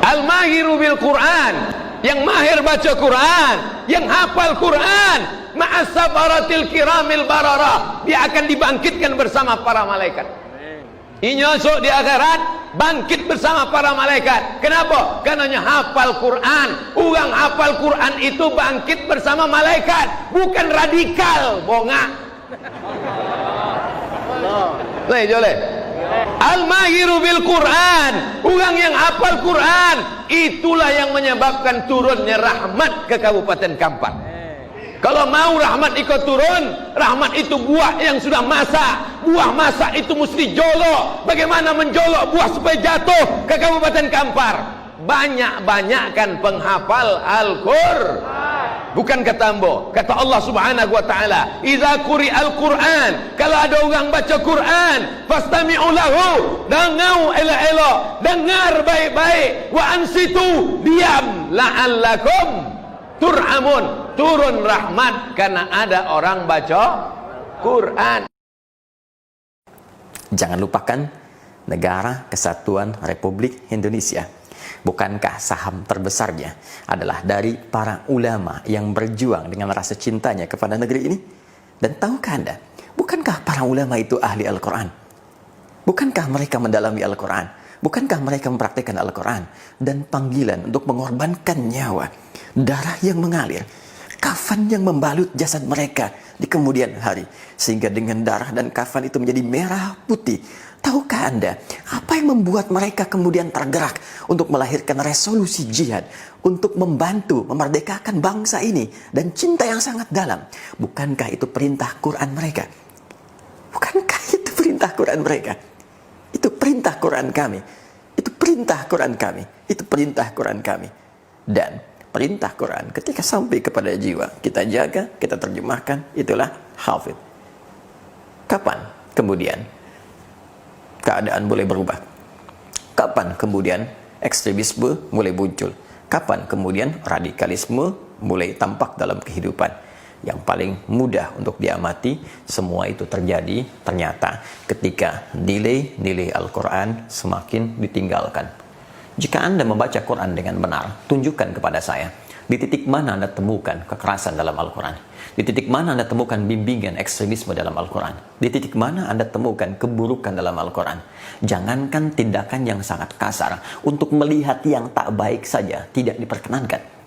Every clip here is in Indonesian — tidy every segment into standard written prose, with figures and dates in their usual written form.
Al-mahiru bil Quran, yang mahir baca Quran, yang hafal Quran, ma'as sabaratil kiramil bararah, dia akan dibangkitkan bersama para malaikat. Inyosok di akhirat bangkit bersama para malaikat. Kenapa? Karena hafal Quran. Orang hafal Quran itu bangkit bersama malaikat, bukan radikal bongak. Jole. Al-mahiru bil Quran, orang yang hafal Quran, itulah yang menyebabkan turunnya rahmat ke Kabupaten Kampar. Kalau mau rahmat ikut turun, rahmat itu buah yang sudah masak. Buah masak itu mesti jolok. Bagaimana menjolok buah supaya jatuh ke Kabupaten Kampar? Banyak-banyakkan penghafal Al-Qur'an. Bukan kata ambo, kata Allah Subhanahu wa taala, "Idza quri'al Qur'an", kalau ada orang baca Quran, fastami'u lahu, dengar elok-elok, dengar baik-baik, wa ansitu, diam, la'allakum turhamun, turun rahmat karena ada orang baca Quran. Jangan lupakan Negara Kesatuan Republik Indonesia. Bukankah saham terbesarnya adalah dari para ulama yang berjuang dengan rasa cintanya kepada negeri ini? Dan tahukah Anda, bukankah para ulama itu ahli Al-Quran? Bukankah mereka mendalami Al-Quran? Bukankah mereka mempraktikkan Al-Quran? Dan panggilan untuk mengorbankan nyawa, darah yang mengalir, kafan yang membalut jasad mereka di kemudian hari, sehingga dengan darah dan kafan itu menjadi merah putih. Tahukah Anda apa yang membuat mereka kemudian tergerak untuk melahirkan resolusi jihad, untuk membantu memerdekakan bangsa ini, dan cinta yang sangat dalam? Bukankah itu perintah Quran mereka? Bukankah itu perintah Quran mereka? Itu perintah Quran kami. Itu perintah Quran kami. Itu perintah Quran kami. Dan perintah Quran ketika sampai kepada jiwa, kita jaga, kita terjemahkan, itulah hafidh. Kapan kemudian keadaan boleh berubah? Kapan kemudian ekstremisme mulai muncul? Kapan kemudian radikalisme mulai tampak dalam kehidupan? Yang paling mudah untuk diamati, semua itu terjadi ternyata ketika nilai-nilai Al-Quran semakin ditinggalkan. Jika Anda membaca Quran dengan benar, tunjukkan kepada saya di titik mana Anda temukan kekerasan dalam Al-Quran, di titik mana Anda temukan bimbingan ekstremisme dalam Al-Quran, di titik mana Anda temukan keburukan dalam Al-Quran. Jangankan tindakan yang sangat kasar, untuk melihat yang tak baik saja tidak diperkenankan.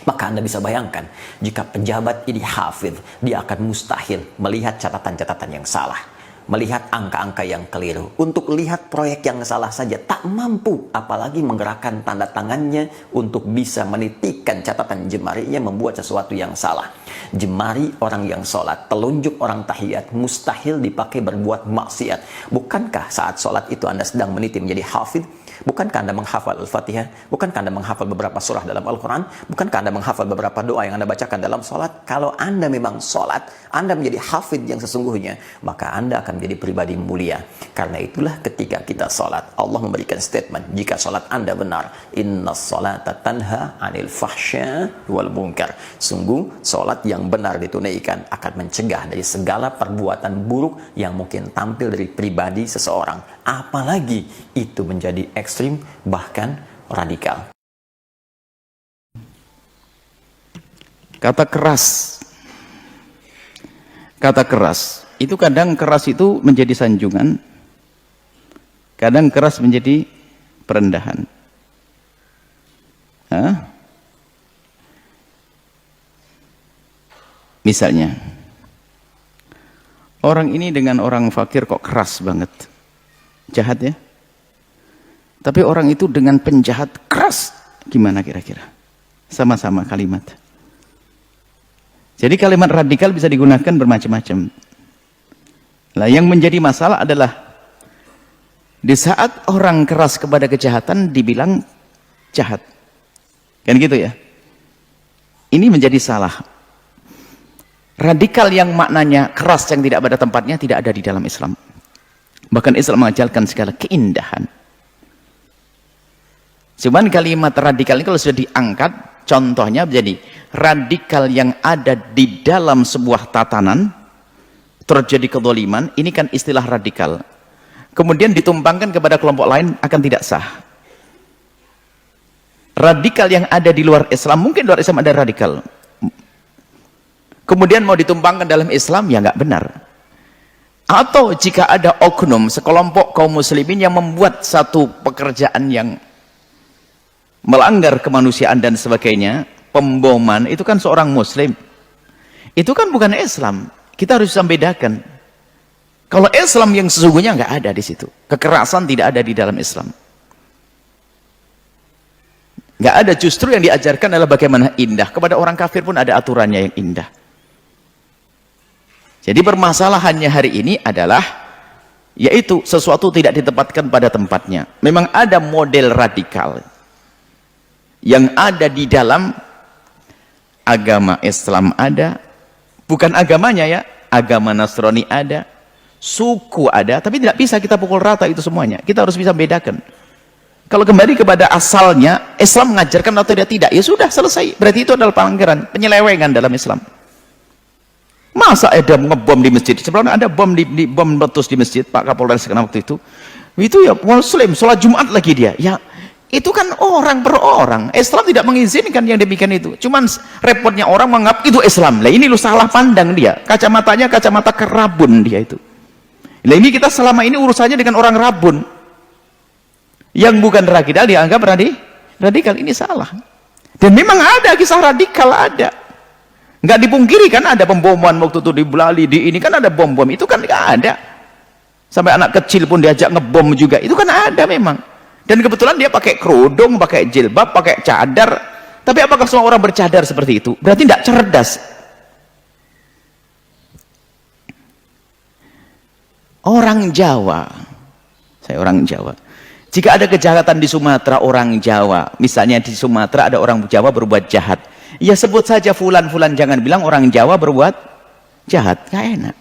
Maka Anda bisa bayangkan, jika pejabat ini hafidh, dia akan mustahil melihat catatan-catatan yang salah, melihat angka-angka yang keliru. Untuk lihat proyek yang salah saja tak mampu, apalagi menggerakkan tanda tangannya untuk bisa menitikkan catatan jemarinya membuat sesuatu yang salah. Jemari orang yang sholat, telunjuk orang tahiyat, mustahil dipakai berbuat maksiat. Bukankah saat sholat itu Anda sedang meniti menjadi hafidh? Bukankah Anda menghafal Al-Fatihah? Bukankah Anda menghafal beberapa surah dalam Al-Quran? Bukankah Anda menghafal beberapa doa yang Anda bacakan dalam sholat? Kalau Anda memang sholat, Anda menjadi hafidh yang sesungguhnya, maka Anda akan menjadi pribadi mulia. Karena itulah ketika kita sholat, Allah memberikan statement, jika sholat Anda benar, inna sholata tanha anil fahsya wal munkar. Sungguh, sholat yang benar ditunaikan akan mencegah dari segala perbuatan buruk yang mungkin tampil dari pribadi seseorang. Apalagi itu menjadi ekstrim, bahkan radikal. Kata keras. Kata keras. Itu kadang keras itu menjadi sanjungan. Kadang keras menjadi perendahan. Hah? Misalnya, orang ini dengan orang fakir kok keras banget. Jahat ya. Tapi orang itu dengan penjahat keras. Gimana kira-kira? Sama-sama kalimat. Jadi kalimat radikal bisa digunakan bermacam-macam. Nah, yang menjadi masalah adalah di saat orang keras kepada kejahatan dibilang jahat. Kan gitu ya? Ini menjadi salah. Radikal yang maknanya keras yang tidak pada tempatnya tidak ada di dalam Islam. Bahkan Islam mengajarkan segala keindahan. Cuman kalimat radikal ini kalau sudah diangkat, contohnya menjadi radikal yang ada di dalam sebuah tatanan, terjadi kezaliman, ini kan istilah radikal. Kemudian ditumpangkan kepada kelompok lain akan tidak sah. radikal yang ada di luar Islam, mungkin luar Islam ada radikal, kemudian mau ditumpangkan dalam Islam, ya nggak benar. Atau jika ada oknum sekelompok kaum muslimin yang membuat satu pekerjaan yang melanggar kemanusiaan dan sebagainya, pemboman, itu kan seorang muslim, itu kan bukan Islam. Kita harus bisa membedakan. Kalau Islam yang sesungguhnya nggak ada di situ, kekerasan tidak ada di dalam Islam, nggak ada. Justru yang diajarkan adalah bagaimana indah. Kepada orang kafir pun ada aturannya yang indah. Jadi permasalahannya hari ini adalah, yaitu sesuatu tidak ditempatkan pada tempatnya. Memang ada model radikal yang ada di dalam agama Islam, ada, bukan agamanya ya, agama Nasrani ada, suku ada, tapi tidak bisa kita pukul rata itu semuanya. Kita harus bisa membedakan. Kalau kembali kepada asalnya, Islam mengajarkan atau tidak, ya sudah, selesai. Berarti itu adalah pelanggaran, penyelewengan dalam Islam. Masa ada ngebom di masjid? Sebelumnya ada bom bom meletus di masjid, Pak Kapolres kena waktu itu ya muslim, sholat Jumat lagi dia. Ya itu kan orang per orang. Islam tidak mengizinkan yang demikian itu. Cuman repotnya orang menganggap itu Islam. Lah ini lu salah pandang dia. Kacamatanya kacamata kerabun dia itu. Lah ini kita selama ini urusannya dengan orang rabun. Yang bukan radikal dianggap radikal, ini salah. Dan memang ada kisah radikal, ada. Nggak dipungkiri kan ada pemboman waktu itu di Bali, di ini kan ada bom-bom, itu kan nggak ada. Sampai anak kecil pun diajak ngebom juga, itu kan ada memang. Dan kebetulan dia pakai kerudung, pakai jilbab, pakai cadar. Tapi apakah semua orang bercadar seperti itu? Berarti tidak cerdas. Orang Jawa, saya orang Jawa, jika ada kejahatan di Sumatera, orang Jawa, misalnya di Sumatera ada orang Jawa berbuat jahat, ya sebut saja fulan-fulan, jangan bilang orang Jawa berbuat jahat, nggak enak.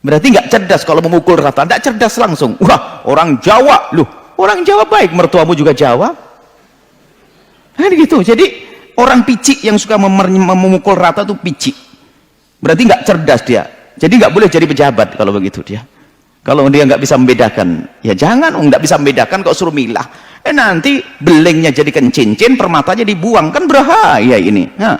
Berarti nggak cerdas kalau memukul rata, nggak cerdas langsung. Wah, orang Jawa, loh, orang Jawa baik, mertuamu juga Jawa. Nah gitu. Jadi orang picik yang suka memukul rata itu picik. Berarti nggak cerdas dia. Jadi nggak boleh jadi pejabat kalau begitu dia. Kalau dia nggak bisa membedakan, ya jangan, nggak bisa membedakan kok suruh milah. Nanti belengnya jadikan cincin, permatanya dibuang, kan berbahaya ini. Nah,